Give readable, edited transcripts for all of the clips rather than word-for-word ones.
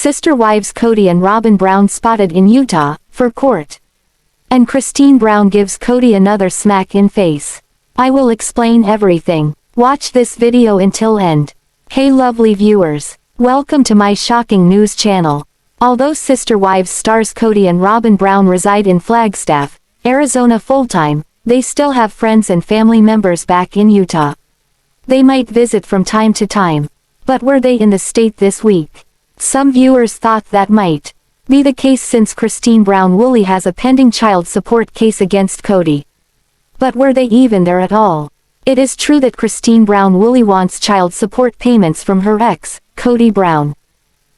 Sister wives Kody and Robyn Brown spotted in Utah, for court. And Christine Brown gives Kody another smack in face. I will explain everything. Watch this video until end. Hey lovely viewers. Welcome to my shocking news channel. Although Sister Wives stars Kody and Robyn Brown reside in Flagstaff, Arizona full-time, they still have friends and family members back in Utah. They might visit from time to time. But were they in the state this week? Some viewers thought that might be the case since Christine Brown Woolley has a pending child support case against Kody. But were they even there at all? It is true that Christine Brown Woolley wants child support payments from her ex, Kody Brown.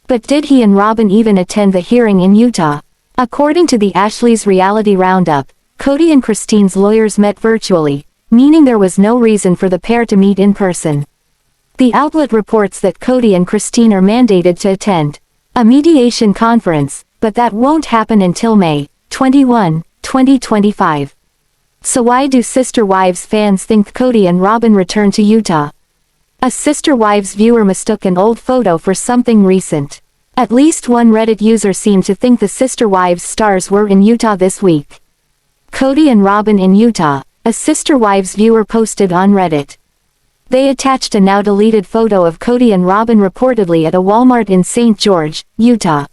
But did he and Robyn even attend the hearing in Utah? According to the Ashley's Reality Roundup, Kody and Christine's lawyers met virtually, meaning there was no reason for the pair to meet in person. The outlet reports that Kody and Christine are mandated to attend a mediation conference, but that won't happen until May 21, 2025. So why do Sister Wives fans think Kody and Robyn return to Utah? A Sister Wives viewer mistook an old photo for something recent. At least one Reddit user seemed to think the Sister Wives stars were in Utah this week. Kody and Robyn in Utah, a Sister Wives viewer posted on Reddit. They attached a now-deleted photo of Kody and Robyn reportedly at a Walmart in St. George, Utah.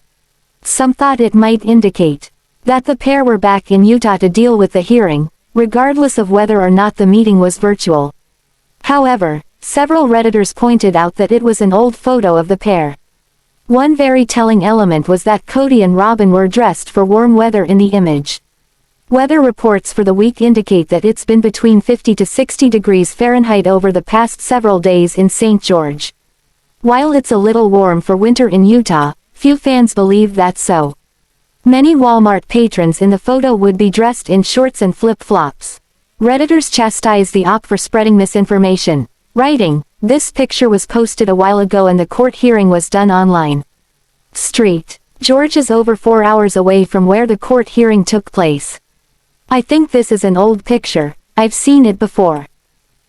Some thought it might indicate that the pair were back in Utah to deal with the hearing, regardless of whether or not the meeting was virtual. However, several Redditors pointed out that it was an old photo of the pair. One very telling element was that Kody and Robyn were dressed for warm weather in the image. Weather reports for the week indicate that it's been between 50 to 60 degrees Fahrenheit over the past several days in St. George. While it's a little warm for winter in Utah, few fans believe that's so. Many Walmart patrons in the photo would be dressed in shorts and flip-flops. Redditors chastised the op for spreading misinformation, writing, "This picture was posted a while ago and the court hearing was done online." St. George is over 4 hours away from where the court hearing took place. I think this is an old picture, I've seen it before.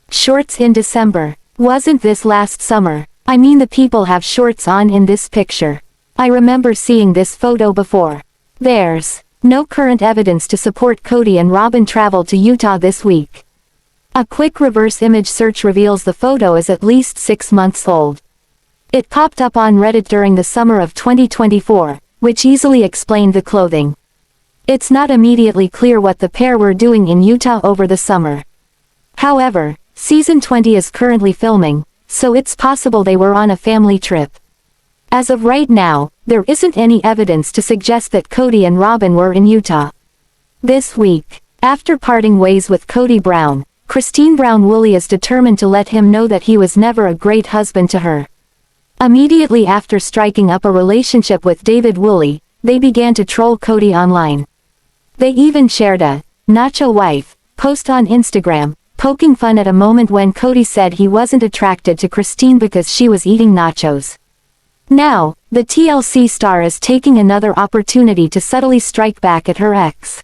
Shorts in December. Wasn't this last summer? I mean the people have shorts on in this picture. I remember seeing this photo before. There's no current evidence to support Kody and Robyn travel to Utah this week. A quick reverse image search reveals the photo is at least 6 months old. It popped up on Reddit during the summer of 2024, which easily explained the clothing. It's not immediately clear what the pair were doing in Utah over the summer. However, season 20 is currently filming, so it's possible they were on a family trip. As of right now, there isn't any evidence to suggest that Kody and Robyn were in Utah. This week, after parting ways with Kody Brown, Christine Brown Woolley is determined to let him know that he was never a great husband to her. Immediately after striking up a relationship with David Woolley, they began to troll Kody online. They even shared a "nacho wife" post on Instagram, poking fun at a moment when Kody said he wasn't attracted to Christine because she was eating nachos. Now, the TLC star is taking another opportunity to subtly strike back at her ex.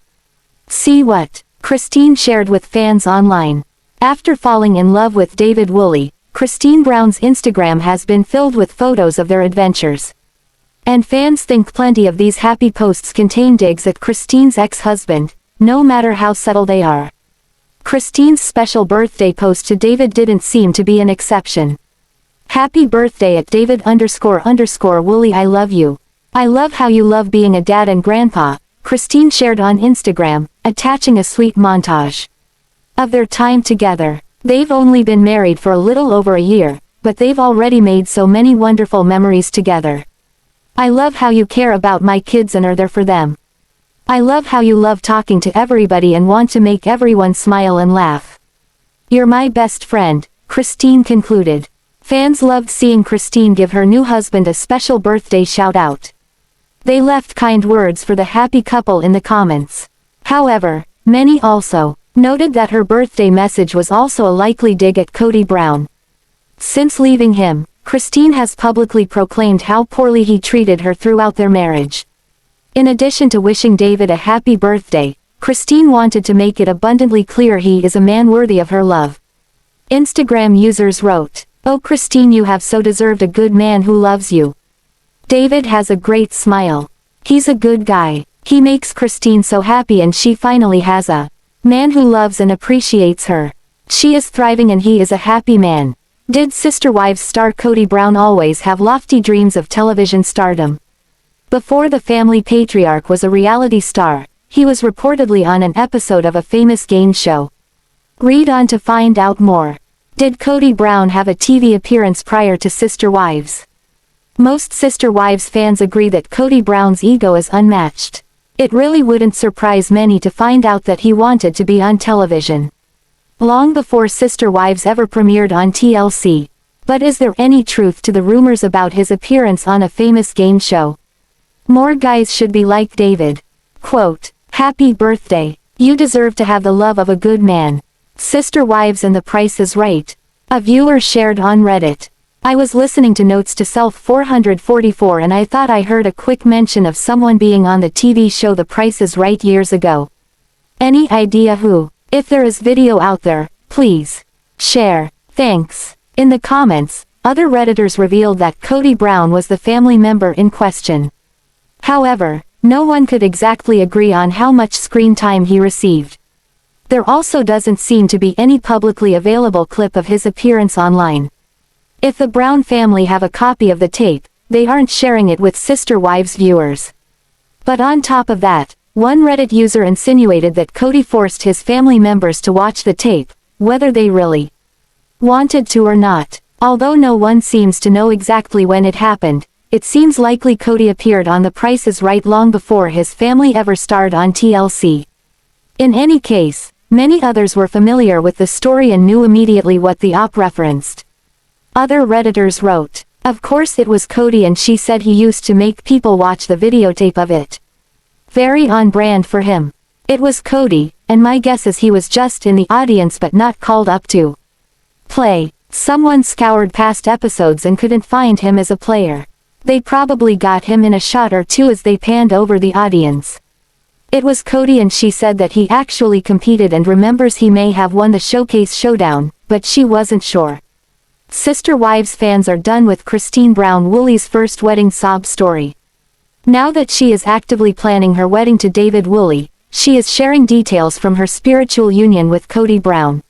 See what Christine shared with fans online. After falling in love with David Woolley, Christine Brown's Instagram has been filled with photos of their adventures. And fans think plenty of these happy posts contain digs at Christine's ex-husband, no matter how subtle they are. Christine's special birthday post to David didn't seem to be an exception. "Happy birthday at David__Woolley, I love you. I love how you love being a dad and grandpa," Christine shared on Instagram, attaching a sweet montage of their time together. They've only been married for a little over a year, but they've already made so many wonderful memories together. "I love how you care about my kids and are there for them. I love how you love talking to everybody and want to make everyone smile and laugh. You're my best friend," Christine concluded. Fans loved seeing Christine give her new husband a special birthday shout-out. They left kind words for the happy couple in the comments. However, many also noted that her birthday message was also a likely dig at Kody Brown. Since leaving him, Christine has publicly proclaimed how poorly he treated her throughout their marriage. In addition to wishing David a happy birthday, Christine wanted to make it abundantly clear he is a man worthy of her love. Instagram users wrote, "Oh Christine, you have so deserved a good man who loves you. David has a great smile. He's a good guy. He makes Christine so happy and she finally has a man who loves and appreciates her. She is thriving and he is a happy man. Did Sister Wives star Kody Brown always have lofty dreams of television stardom? Before the family patriarch was a reality star, he was reportedly on an episode of a famous game show. Read on to find out more. Did Kody Brown have a TV appearance prior to Sister Wives? Most Sister Wives fans agree that Kody Brown's ego is unmatched. It really wouldn't surprise many to find out that he wanted to be on television long before Sister Wives ever premiered on TLC. But is there any truth to the rumors about his appearance on a famous game show? More guys should be like David. Quote, "Happy birthday. You deserve to have the love of a good man. Sister Wives and The Price is Right." A viewer shared on Reddit. I was listening to Notes to Self 444 and I thought I heard a quick mention of someone being on the TV show The Price is Right years ago. Any idea who? If there is video out there, please share. Thanks. In the comments, other Redditors revealed that Kody Brown was the family member in question. However, no one could exactly agree on how much screen time he received. There also doesn't seem to be any publicly available clip of his appearance online. If the Brown family have a copy of the tape, they aren't sharing it with Sister Wives viewers. But on top of that, one Reddit user insinuated that Kody forced his family members to watch the tape, whether they really wanted to or not. Although no one seems to know exactly when it happened, it seems likely Kody appeared on The Price is Right long before his family ever starred on TLC. In any case, many others were familiar with the story and knew immediately what the op referenced. Other Redditors wrote, "Of course it was Kody and she said he used to make people watch the videotape of it. Very on brand for him. It was Kody, and my guess is he was just in the audience but not called up to play. Someone scoured past episodes and couldn't find him as a player. They probably got him in a shot or two as they panned over the audience. It was Kody and she said that he actually competed and remembers he may have won the Showcase Showdown, but she wasn't sure." Sister Wives fans are done with Christine Brown Woolley's first wedding sob story. Now that she is actively planning her wedding to David Woolley, she is sharing details from her spiritual union with Kody Brown.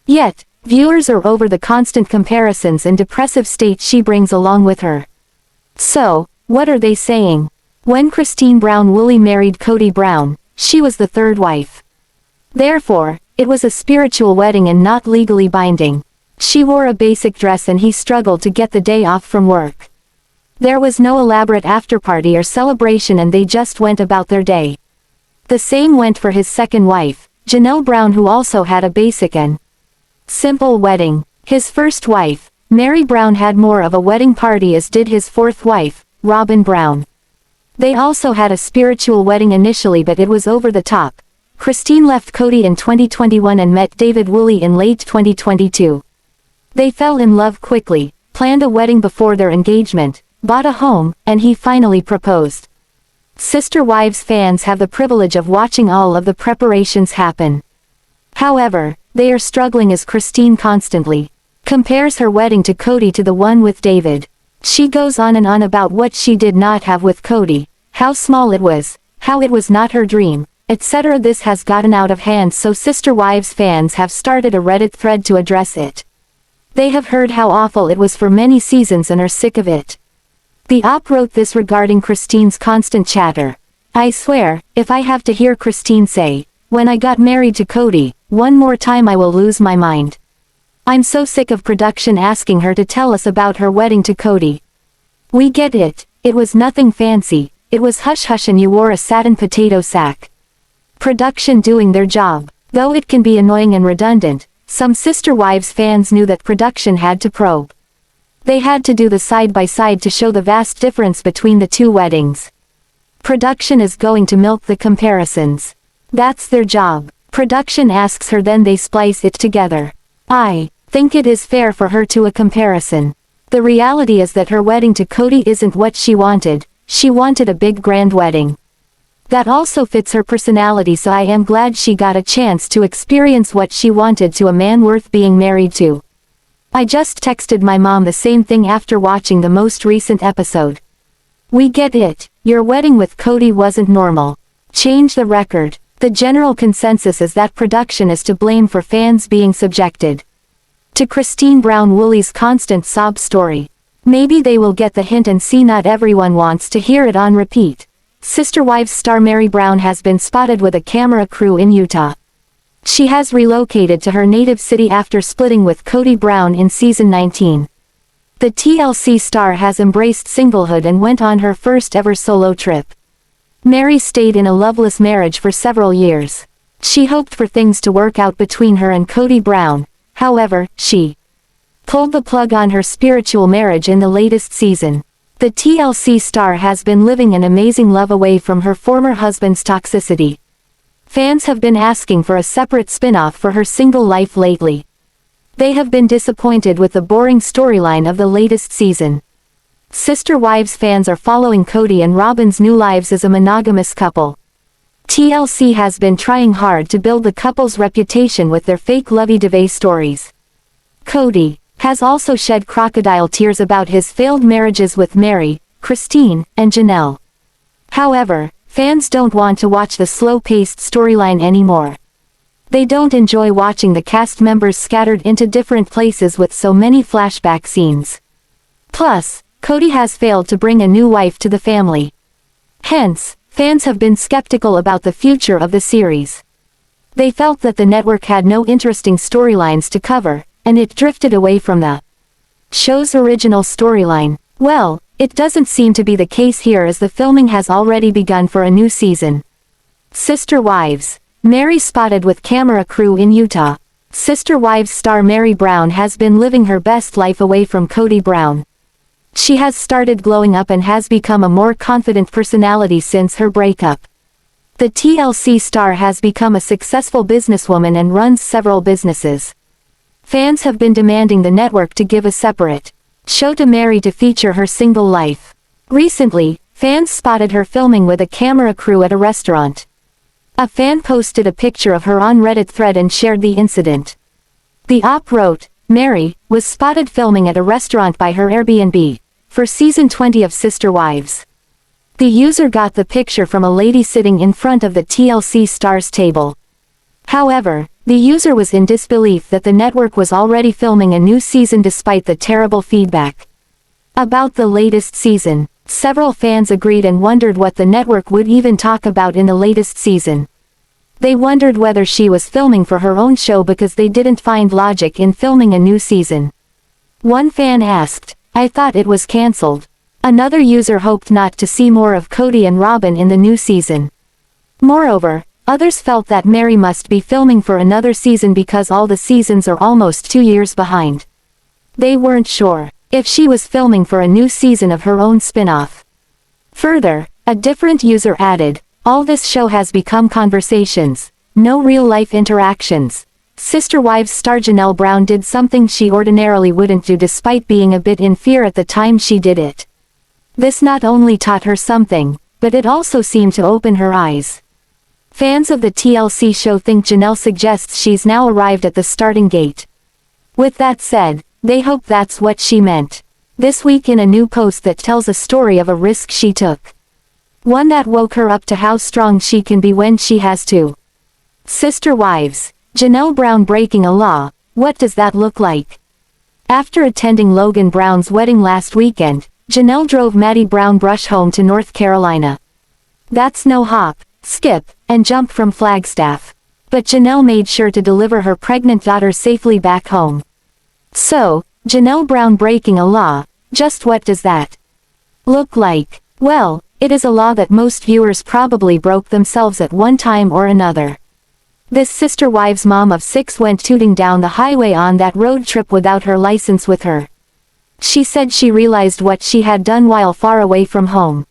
Yet, viewers are over the constant comparisons and depressive state she brings along with her. So, what are they saying? When Christine Brown Woolley married Kody Brown, she was the third wife. Therefore, it was a spiritual wedding and not legally binding. She wore a basic dress and he struggled to get the day off from work. There was no elaborate afterparty or celebration and they just went about their day. The same went for his second wife, Janelle Brown, who also had a basic and simple wedding. His first wife, Meri Brown, had more of a wedding party as did his fourth wife, Robyn Brown. They also had a spiritual wedding initially but it was over the top. Christine left Kody in 2021 and met David Woolley in late 2022. They fell in love quickly, planned a wedding before their engagement, bought a home, and he finally proposed. Sister Wives fans have the privilege of watching all of the preparations happen. However, they are struggling as Christine constantly compares her wedding to Kody to the one with David. She goes on and on about what she did not have with Kody, how small it was, how it was not her dream, etc. This has gotten out of hand, so Sister Wives fans have started a Reddit thread to address it. They have heard how awful it was for many seasons and are sick of it. The op wrote this regarding Christine's constant chatter. "I swear, if I have to hear Christine say, 'When I got married to Kody,' one more time I will lose my mind. I'm so sick of production asking her to tell us about her wedding to Kody. We get it, it was nothing fancy, it was hush-hush and you wore a satin potato sack. Production doing their job. Though it can be annoying and redundant, some Sister Wives fans knew that production had to probe. They had to do the side-by-side to show the vast difference between the two weddings. Production is going to milk the comparisons. That's their job. Production asks her, then they splice it together. I think it is fair for her to a comparison. The reality is that her wedding to Kody isn't what she wanted a big grand wedding. That also fits her personality, so I am glad she got a chance to experience what she wanted to a man worth being married to. I just texted my mom the same thing after watching the most recent episode. We get it, your wedding with Kody wasn't normal. Change the record. The general consensus is that production is to blame for fans being subjected to Christine Brown Woolley's constant sob story. Maybe they will get the hint and see not everyone wants to hear it on repeat. Sister Wives star Meri Brown has been spotted with a camera crew in Utah. She has relocated to her native city after splitting with Kody Brown in season 19. The TLC star has embraced singlehood and went on her first ever solo trip. Meri stayed in a loveless marriage for several years. She hoped for things to work out between her and Kody Brown. However, she pulled the plug on her spiritual marriage in the latest season. The TLC star has been living an amazing love away from her former husband's toxicity. Fans have been asking for a separate spin-off for her single life lately. They have been disappointed with the boring storyline of the latest season. Sister Wives fans are following Kody and Robyn's new lives as a monogamous couple. TLC has been trying hard to build the couple's reputation with their fake lovey-dovey stories. Kody has also shed crocodile tears about his failed marriages with Meri, Christine, and Janelle. However, fans don't want to watch the slow-paced storyline anymore. They don't enjoy watching the cast members scattered into different places with so many flashback scenes. Plus, Kody has failed to bring a new wife to the family. Hence, fans have been skeptical about the future of the series. They felt that the network had no interesting storylines to cover, and it drifted away from the show's original storyline. Well, it doesn't seem to be the case here as the filming has already begun for a new season. Sister Wives. Meri spotted with camera crew in Utah. Sister Wives star Meri Brown has been living her best life away from Kody Brown. She has started glowing up and has become a more confident personality since her breakup. The TLC star has become a successful businesswoman and runs several businesses. Fans have been demanding the network to give a separate show to Meri to feature her single life. Recently, fans spotted her filming with a camera crew at a restaurant. A fan posted a picture of her on Reddit thread and shared the incident. The op wrote, "Meri was spotted filming at a restaurant by her Airbnb for season 20 of Sister Wives." The user got the picture from a lady sitting in front of the TLC star's table. However, the user was in disbelief that the network was already filming a new season despite the terrible feedback about the latest season. Several fans agreed and wondered what the network would even talk about in the latest season. They wondered whether she was filming for her own show because they didn't find logic in filming a new season. One fan asked, "I thought it was cancelled." Another user hoped not to see more of Kody and Robyn in the new season. Moreover, others felt that Meri must be filming for another season because all the seasons are almost 2 years behind. They weren't sure if she was filming for a new season of her own spin-off. Further, a different user added, "All this show has become conversations, no real-life interactions." Sister Wives star Janelle Brown did something she ordinarily wouldn't do despite being a bit in fear at the time she did it. This not only taught her something, but it also seemed to open her eyes. Fans of the TLC show think Janelle suggests she's now arrived at the starting gate. With that said, they hope that's what she meant. This week in a new post that tells a story of a risk she took. One that woke her up to how strong she can be when she has to. Sister Wives. Janelle Brown breaking a law, what does that look like? After attending Logan Brown's wedding last weekend, Janelle drove Maddie Brown Brush home to North Carolina. That's no hop, skip, and jump from Flagstaff. But Janelle made sure to deliver her pregnant daughter safely back home. So, Janelle Brown breaking a law, just what does that look like? Well, it is a law that most viewers probably broke themselves at one time or another. This Sister Wives mom of 6 went tooting down the highway on that road trip without her license with her. She said she realized what she had done while far away from home.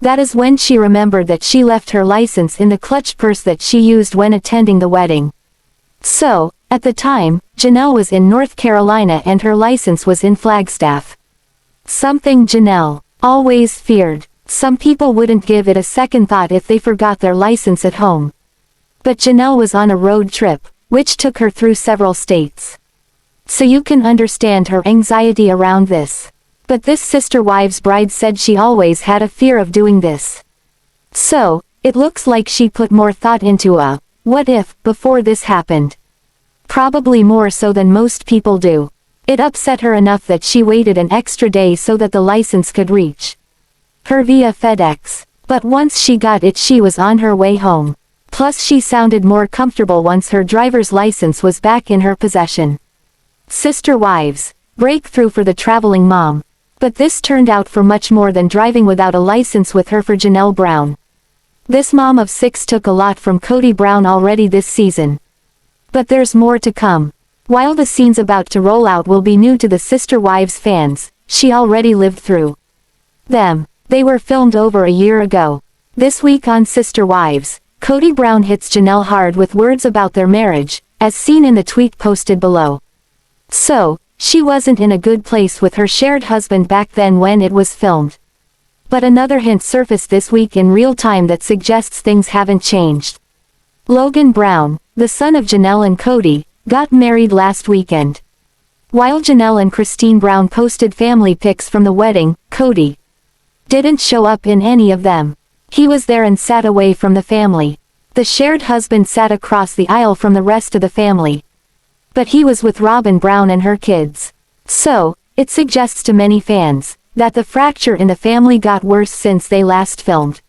That is when she remembered that she left her license in the clutch purse that she used when attending the wedding. So, at the time, Janelle was in North Carolina and her license was in Flagstaff. Something Janelle always feared. Some people wouldn't give it a second thought if they forgot their license at home. But Janelle was on a road trip, which took her through several states. So you can understand her anxiety around this. But this sister wives bride said she always had a fear of doing this. So, it looks like she put more thought into a what if before this happened. Probably more so than most people do. It upset her enough that she waited an extra day so that the license could reach her via FedEx. But once she got it, she was on her way home. Plus she sounded more comfortable once her driver's license was back in her possession. Sister wives, breakthrough for the traveling mom. But this turned out for much more than driving without a license with her for Janelle Brown. This mom of 6 took a lot from Kody Brown already this season. But there's more to come. While the scenes about to roll out will be new to the Sister Wives fans, she already lived through them. They were filmed over a year ago. This week on Sister Wives, Kody Brown hits Janelle hard with words about their marriage, as seen in the tweet posted below. So, she wasn't in a good place with her shared husband back then when it was filmed. But another hint surfaced this week in real time that suggests things haven't changed. Logan Brown, the son of Janelle and Kody, got married last weekend. While Janelle and Christine Brown posted family pics from the wedding, Kody didn't show up in any of them. He was there and sat away from the family. The shared husband sat across the aisle from the rest of the family. But he was with Robyn Brown and her kids. So, it suggests to many fans that the fracture in the family got worse since they last filmed.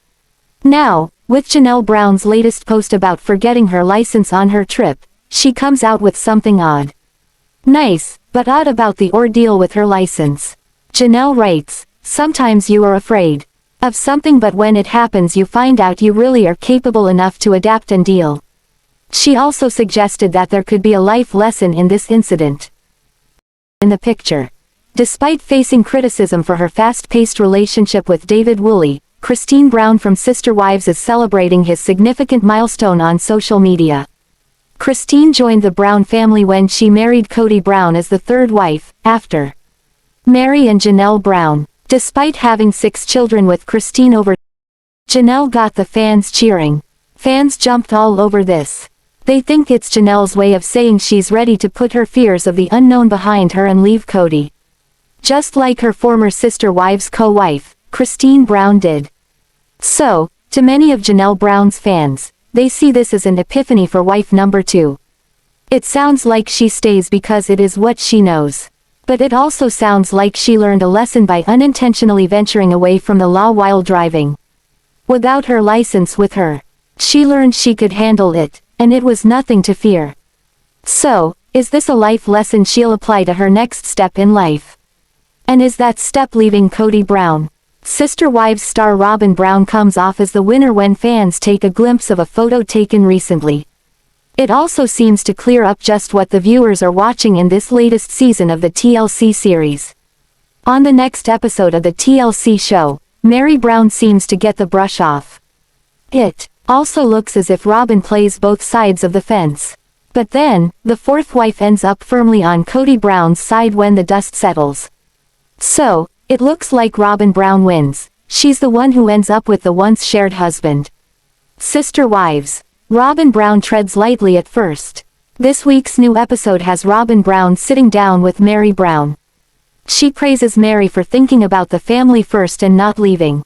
Now, with Janelle Brown's latest post about forgetting her license on her trip, she comes out with something odd. Nice, but odd about the ordeal with her license. Janelle writes, "Sometimes you are afraid of something, but when it happens you find out you really are capable enough to adapt and deal." She also suggested that there could be a life lesson in this incident. In the picture. Despite facing criticism for her fast-paced relationship with David Woolley, Christine Brown from Sister Wives is celebrating his significant milestone on social media. Christine joined the Brown family when she married Kody Brown as the third wife, after Meri and Janelle Brown. Despite having 6 children with Christine over, Janelle got the fans cheering. Fans jumped all over this. They think it's Janelle's way of saying she's ready to put her fears of the unknown behind her and leave Kody. Just like her former Sister Wives co-wife, Christine Brown did. So, to many of Janelle Brown's fans, they see this as an epiphany for wife number 2. It sounds like she stays because it is what she knows. But it also sounds like she learned a lesson by unintentionally venturing away from the law while driving. Without her license with her, she learned she could handle it, and it was nothing to fear. So, is this a life lesson she'll apply to her next step in life? And is that step leaving Kody Brown? Sister Wives star Robyn Brown comes off as the winner when fans take a glimpse of a photo taken recently. It also seems to clear up just what the viewers are watching in this latest season of the TLC series. On the next episode of the TLC show, Meri Brown seems to get the brush off. It also looks as if Robyn plays both sides of the fence. But then, the fourth wife ends up firmly on Kody Brown's side when the dust settles. So, it looks like Robyn Brown wins. She's the one who ends up with the once shared husband. Sister Wives. Robyn Brown treads lightly at first. This week's new episode has Robyn Brown sitting down with Meri Brown. She praises Meri for thinking about the family first and not leaving.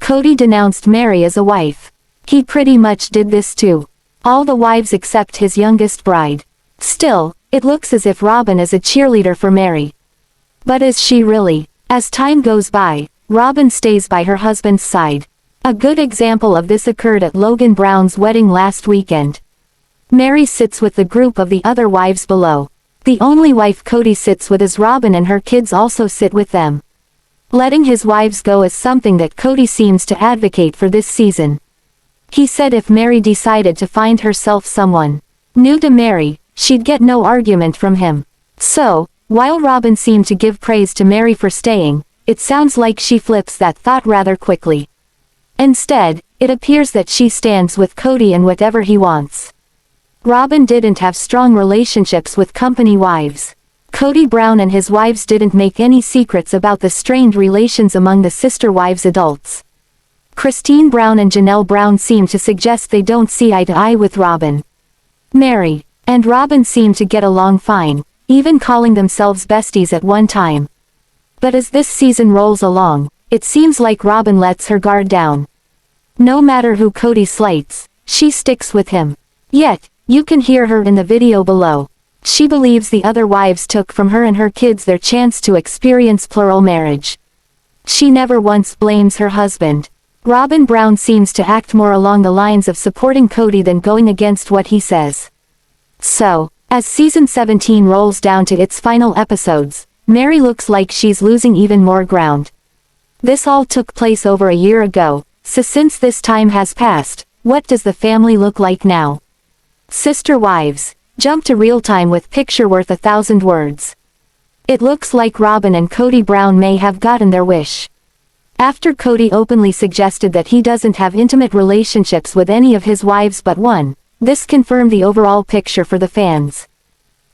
Kody denounced Meri as a wife. He pretty much did this too. All the wives except his youngest bride. Still, it looks as if Robyn is a cheerleader for Meri. But is she really? As time goes by, Robyn stays by her husband's side. A good example of this occurred at Logan Brown's wedding last weekend. Meri sits with the group of the other wives below. The only wife Kody sits with is Robyn, and her kids also sit with them. Letting his wives go is something that Kody seems to advocate for this season. He said if Meri decided to find herself someone new to Meri, she'd get no argument from him. So, while Robyn seemed to give praise to Meri for staying, it sounds like she flips that thought rather quickly. Instead, it appears that she stands with Kody and whatever he wants. Robyn didn't have strong relationships with company wives. Kody Brown and his wives didn't make any secrets about the strained relations among the Sister Wives adults. Christine Brown and Janelle Brown seem to suggest they don't see eye to eye with Robyn. Meri and Robyn seem to get along fine, even calling themselves besties at one time. But as this season rolls along, it seems like Robyn lets her guard down. No matter who Kody slights, she sticks with him. Yet, you can hear her in the video below. She believes the other wives took from her and her kids their chance to experience plural marriage. She never once blames her husband. Robyn Brown seems to act more along the lines of supporting Kody than going against what he says. So, as season 17 rolls down to its final episodes, Meri looks like she's losing even more ground. This all took place over a year ago, so since this time has passed, what does the family look like now? Sister wives, jump to real time with picture worth 1,000 words. It looks like Robyn and Kody Brown may have gotten their wish. After Kody openly suggested that he doesn't have intimate relationships with any of his wives but one, this confirmed the overall picture for the fans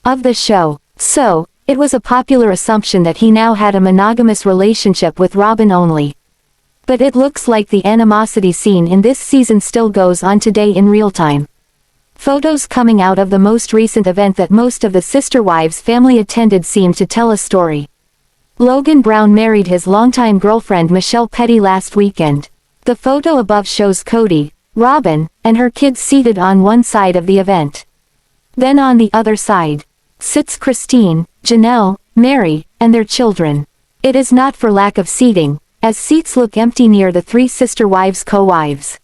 of the show. So, it was a popular assumption that he now had a monogamous relationship with Robyn only. But it looks like the animosity seen in this season still goes on today in real time. Photos coming out of the most recent event that most of the sister wives' family attended seem to tell a story. Logan Brown married his longtime girlfriend Mykelti last weekend. The photo above shows Kody, Robyn, and her kids seated on one side of the event. Then on the other side sits Christine, Janelle, Meri, and their children. It is not for lack of seating, as seats look empty near the three sister wives' co-wives.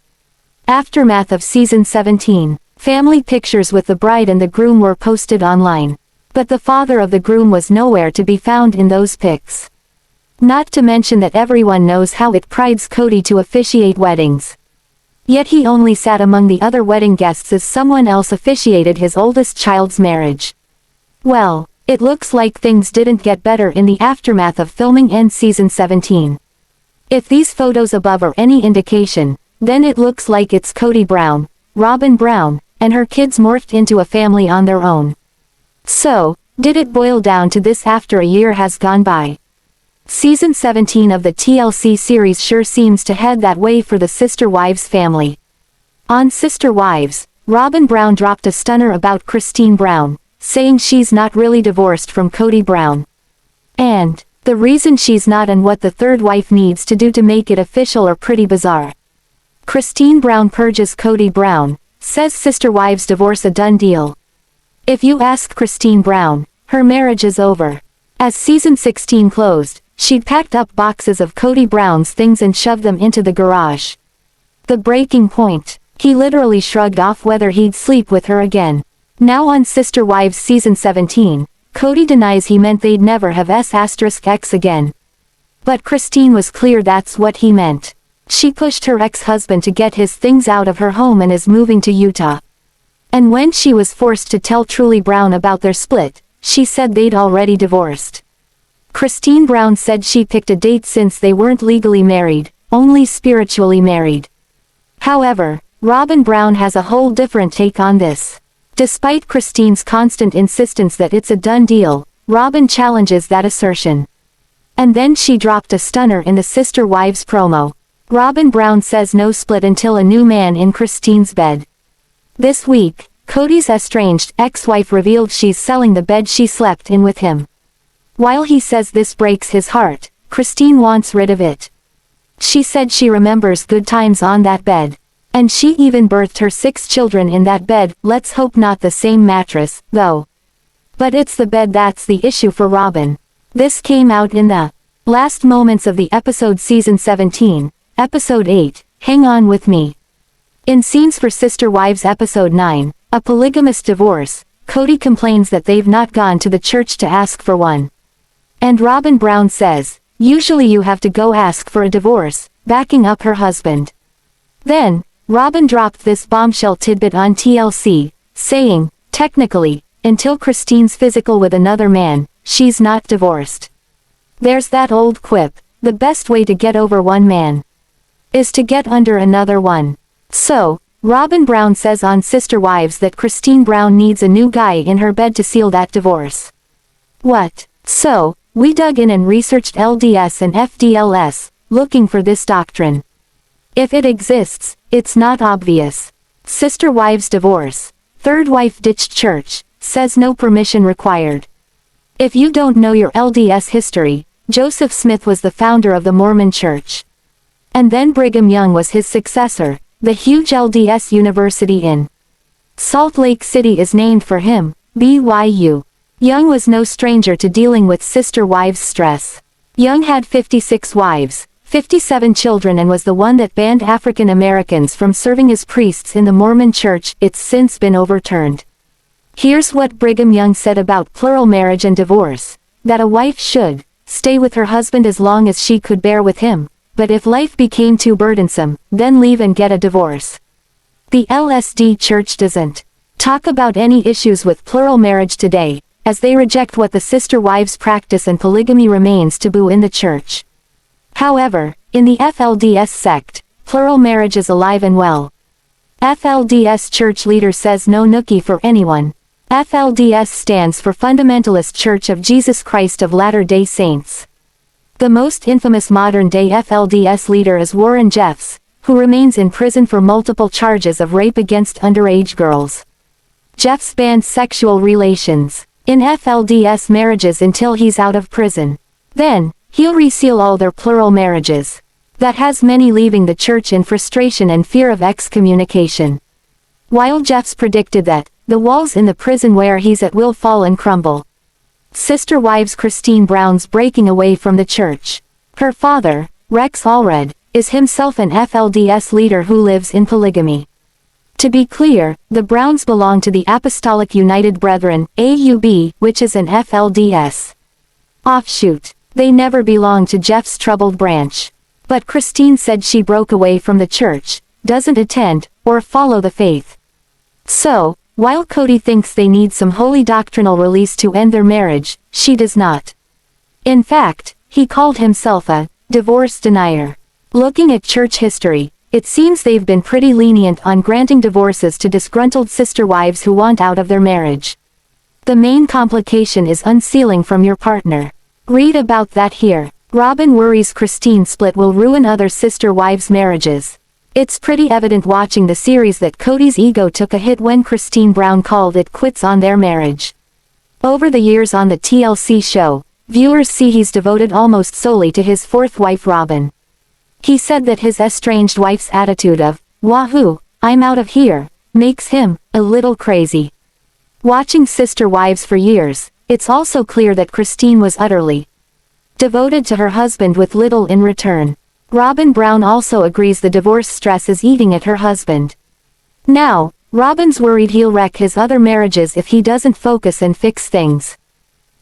Aftermath of season 17. Family pictures with the bride and the groom were posted online. But the father of the groom was nowhere to be found in those pics. Not to mention that everyone knows how it prides Kody to officiate weddings. Yet he only sat among the other wedding guests as someone else officiated his oldest child's marriage. Well, it looks like things didn't get better in the aftermath of filming in season 17. If these photos above are any indication, then it looks like it's Kody Brown, Robyn Brown, and her kids morphed into a family on their own. So, did it boil down to this after a year has gone by? Season 17 of the TLC series sure seems to head that way for the Sister Wives family. On Sister Wives, Robyn Brown dropped a stunner about Christine Brown, saying she's not really divorced from Kody Brown. And, the reason she's not and what the third wife needs to do to make it official are pretty bizarre. Christine Brown purges Kody Brown, says Sister Wives divorce a done deal. If you ask Christine Brown, her marriage is over. As season 16 closed, she'd packed up boxes of Kody Brown's things and shoved them into the garage. The breaking point, he literally shrugged off whether he'd sleep with her again. Now on Sister Wives season 17, Kody denies he meant they'd never have S*X again. But Christine was clear that's what he meant. She pushed her ex-husband to get his things out of her home and is moving to Utah. And when she was forced to tell Truly Brown about their split, she said they'd already divorced. Christine Brown said she picked a date since they weren't legally married, only spiritually married. However, Robyn Brown has a whole different take on this. Despite Christine's constant insistence that it's a done deal, Robyn challenges that assertion. And then she dropped a stunner in the Sister Wives promo. Robyn Brown says no split until a new man in Christine's bed. This week, Kody's estranged ex-wife revealed she's selling the bed she slept in with him. While he says this breaks his heart, Christine wants rid of it. She said she remembers good times on that bed. And she even birthed her 6 children in that bed, let's hope not the same mattress, though. But it's the bed that's the issue for Robyn. This came out in the last moments of the episode season 17, episode 8, Hang On With Me. In Scenes for Sister Wives episode 9, A Polygamous Divorce, Kody complains that they've not gone to the church to ask for one. And Robyn Brown says, usually you have to go ask for a divorce, backing up her husband. Then, Robyn dropped this bombshell tidbit on TLC, saying, technically, until Christine's physical with another man, she's not divorced. There's that old quip, the best way to get over one man is to get under another one. So, Robyn Brown says on Sister Wives that Christine Brown needs a new guy in her bed to seal that divorce. What? So, we dug in and researched LDS and FDLS, looking for this doctrine. If it exists, it's not obvious. Sister Wives divorce. Third wife ditched church, says no permission required. If you don't know your LDS history, Joseph Smith was the founder of the Mormon Church. And then Brigham Young was his successor. The huge LDS University in Salt Lake City is named for him, BYU. Young was no stranger to dealing with sister wives' stress. Young had 56 wives, 57 children, and was the one that banned African Americans from serving as priests in the Mormon Church. It's since been overturned. Here's what Brigham Young said about plural marriage and divorce: that a wife should stay with her husband as long as she could bear with him, but if life became too burdensome, then leave and get a divorce. The LSD Church doesn't talk about any issues with plural marriage today, as they reject what the sister wives practice, and polygamy remains taboo in the church. However, in the FLDS sect, plural marriage is alive and well. FLDS church leader says no nookie for anyone. FLDS stands for Fundamentalist Church of Jesus Christ of Latter-day Saints. The most infamous modern-day FLDS leader is Warren Jeffs, who remains in prison for multiple charges of rape against underage girls. Jeffs bans sexual relations in FLDS marriages until he's out of prison. Then, he'll reseal all their plural marriages. That has many leaving the church in frustration and fear of excommunication. While Jeffs predicted that the walls in the prison where he's at will fall and crumble. Sister wives Christine Brown's breaking away from the church. Her father, Rex Allred, is himself an FLDS leader who lives in polygamy. To be clear, the Browns belong to the Apostolic United Brethren, AUB, which is an FLDS offshoot. They never belonged to Jeff's troubled branch. But Christine said she broke away from the church, doesn't attend, or follow the faith. So, while Kody thinks they need some holy doctrinal release to end their marriage, she does not. In fact, he called himself a divorce denier. Looking at church history, it seems they've been pretty lenient on granting divorces to disgruntled sister wives who want out of their marriage. The main complication is unsealing from your partner. Read about that here. Robyn worries Christine's split will ruin other sister wives' marriages. It's pretty evident watching the series that Kody's ego took a hit when Christine Brown called it quits on their marriage. Over the years on the TLC show, viewers see he's devoted almost solely to his fourth wife Robyn. He said that his estranged wife's attitude of, "Wahoo, I'm out of here," makes him a little crazy. Watching sister wives for years, it's also clear that Christine was utterly devoted to her husband with little in return. Robyn Brown also agrees the divorce stress is eating at her husband. Now, Robyn's worried he'll wreck his other marriages if he doesn't focus and fix things.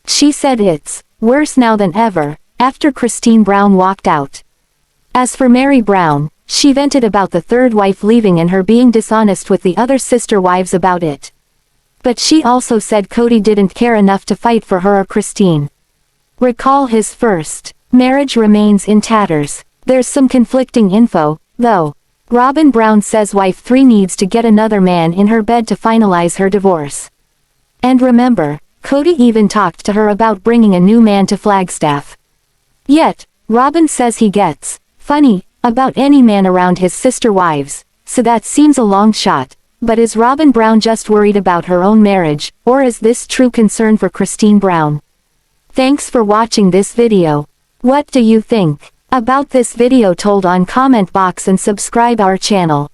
She said it's worse now than ever, after Christine Brown walked out. As for Meri Brown, she vented about the third wife leaving and her being dishonest with the other sister wives about it. But she also said Kody didn't care enough to fight for her or Christine. Recall his first marriage remains in tatters. There's some conflicting info, though. Robyn Brown says wife 3 needs to get another man in her bed to finalize her divorce. And remember, Kody even talked to her about bringing a new man to Flagstaff. Yet, Robyn says he gets funny about any man around his sister wives, so that seems a long shot. But is Robyn Brown just worried about her own marriage, or is this true concern for Christine Brown? Thanks for watching this video. What do you think about this video? Told on comment box and subscribe our channel.